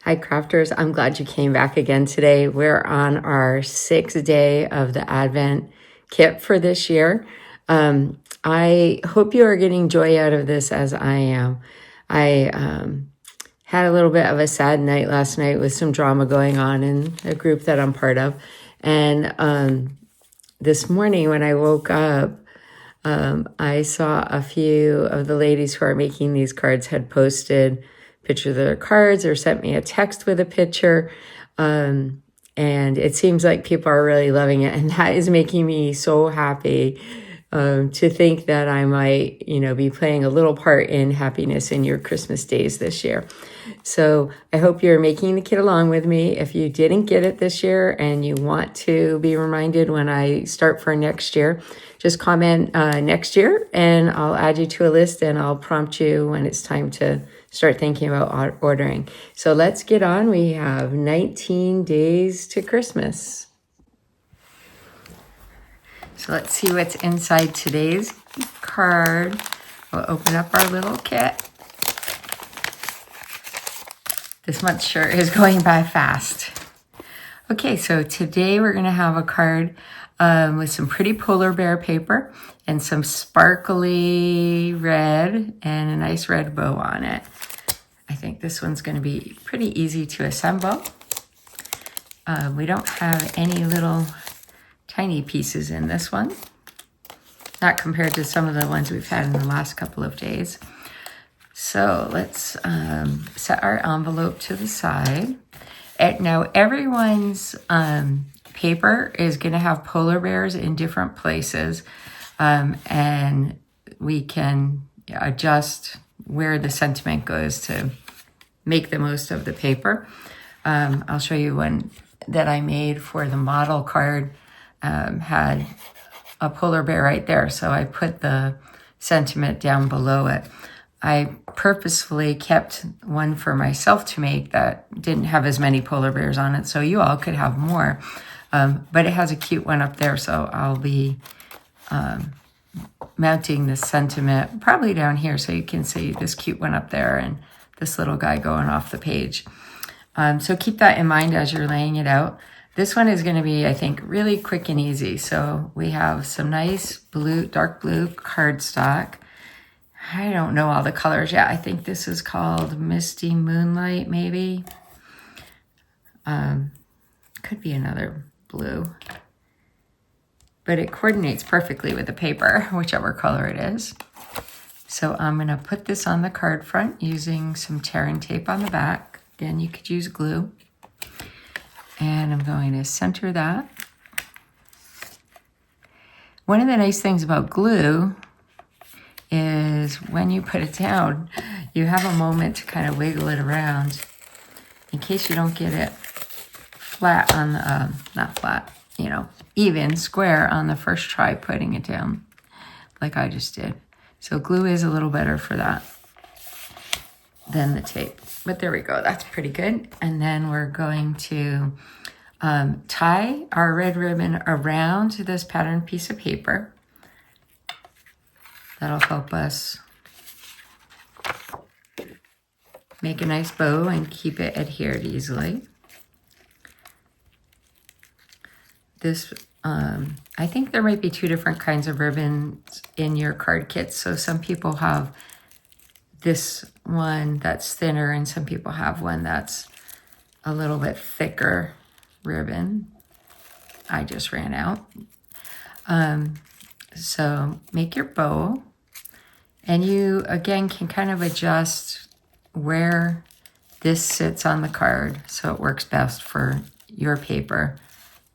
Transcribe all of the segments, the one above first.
Hi, crafters. I'm glad you came back again today. We're on our 6th day of the Advent kit for this year. I hope you are getting joy out of this as I am. I had a little bit of a sad night last night with some drama going on in a group that I'm part of. And this morning when I woke up, I saw a few of the ladies who are making these cards had posted pictures of their cards or sent me a text with a picture. And it seems like people are really loving it. And that is making me so happy to think that I might, be playing a little part in happiness in your Christmas days this year. So I hope you're making the kit along with me. If you didn't get it this year and you want to be reminded when I start for next year, just comment next year and I'll add you to a list and I'll prompt you when it's time to start thinking about ordering. So let's get on. We have 19 days to Christmas. So let's see what's inside today's card. We'll open up our little kit. This month sure is going by fast. Okay, so today we're going to have a card with some pretty polar bear paper and some sparkly red and a nice red bow on it. I think this one's going to be pretty easy to assemble. We don't have any little tiny pieces in this one, not compared to some of the ones we've had in the last couple of days. So let's set our envelope to the side. Now everyone's paper is going to have polar bears in different places, and we can adjust where the sentiment goes to make the most of the paper. I'll show you one that I made for the model card. Had a polar bear right there, so I put the sentiment down below it. I purposefully kept one for myself to make that didn't have as many polar bears on it, so you all could have more. But it has a cute one up there, so I'll be mounting the sentiment probably down here so you can see this cute one up there and this little guy going off the page. So keep that in mind as you're laying it out. This one is going to be, I think, really quick and easy. So we have some nice blue, dark blue cardstock. I don't know all the colors yet. I think this is called Misty Moonlight, maybe. Could be another blue. But it coordinates perfectly with the paper, whichever color it is. So I'm going to put this on the card front using some tear and tape on the back. Again, you could use glue. And I'm going to center that. One of the nice things about glue is when you put it down, you have a moment to kind of wiggle it around in case you don't get it flat on the, not flat, even square on the first try putting it down like I just did. So glue is a little better for that than the tape. But there we go, that's pretty good. And then we're going to tie our red ribbon around this pattern piece of paper. That'll help us make a nice bow and keep it adhered easily. This, I think there might be two different kinds of ribbons in your card kits. So some people have this one that's thinner and some people have one that's a little bit thicker ribbon. I just ran out. So make your bow and you again can kind of adjust where this sits on the card so it works best for your paper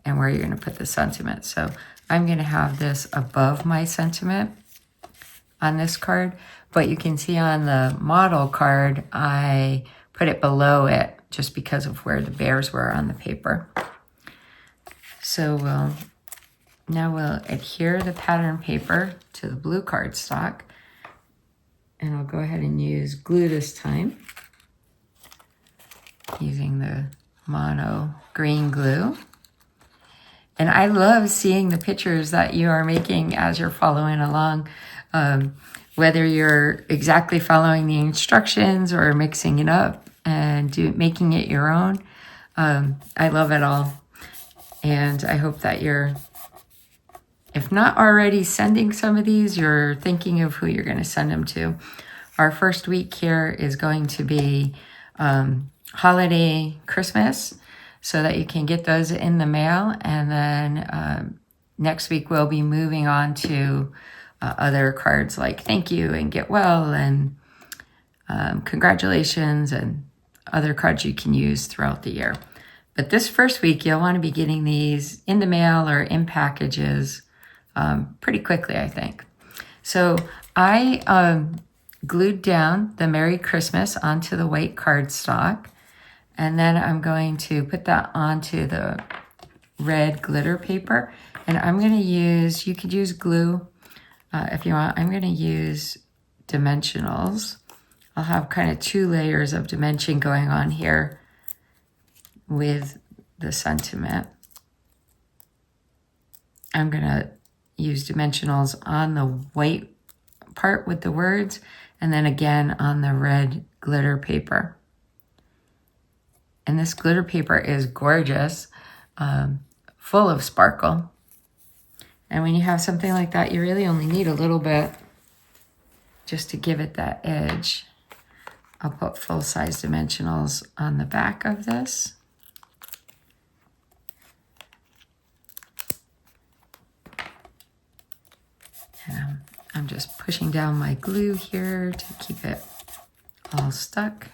and where you're going to put the sentiment. So I'm going to have this above my sentiment on this card, but you can see on the model card, I put it below it just because of where the bears were on the paper. So now we'll adhere the pattern paper to the blue cardstock, and I'll go ahead and use glue this time, using the mono green glue. And I love seeing the pictures that you are making as you're following along. Whether you're exactly following the instructions or mixing it up, and making it your own. I love it all. And I hope that you're, if not already sending some of these, you're thinking of who you're going to send them to. Our first week here is going to be holiday Christmas, so that you can get those in the mail. And then next week we'll be moving on to other cards like thank you and get well and congratulations and other cards you can use throughout the year. But this first week, you'll want to be getting these in the mail or in packages pretty quickly, I think. So I glued down the Merry Christmas onto the white cardstock. And then I'm going to put that onto the red glitter paper. And I'm going to use, you could use glue if you want. I'm going to use dimensionals. I'll have kind of 2 layers of dimension going on here with the sentiment. I'm going to use dimensionals on the white part with the words, and then again on the red glitter paper. And this glitter paper is gorgeous, full of sparkle. And when you have something like that, you really only need a little bit just to give it that edge. I'll put full-size dimensionals on the back of this. And I'm just pushing down my glue here to keep it all stuck.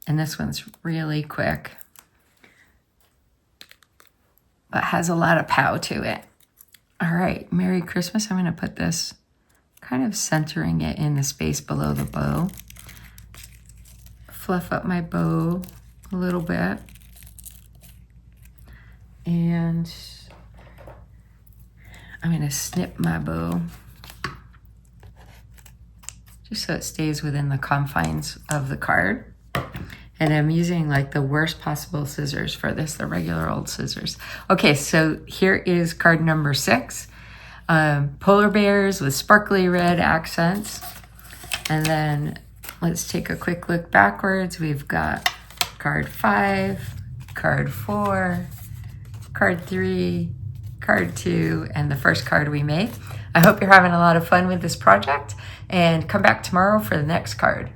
And this one's really quick, but has a lot of pow to it. All right, Merry Christmas. I'm going to put this kind of centering it in the space below the bow. Fluff up my bow a little bit. And I'm going to snip my bow just so it stays within the confines of the card. And I'm using like the worst possible scissors for this, the regular old scissors. Okay, so here is card number 6. Polar bears with sparkly red accents. And then let's take a quick look backwards. We've got card 5, card 4, card 3, card 2, and the first card we made. I hope you're having a lot of fun with this project, and come back tomorrow for the next card.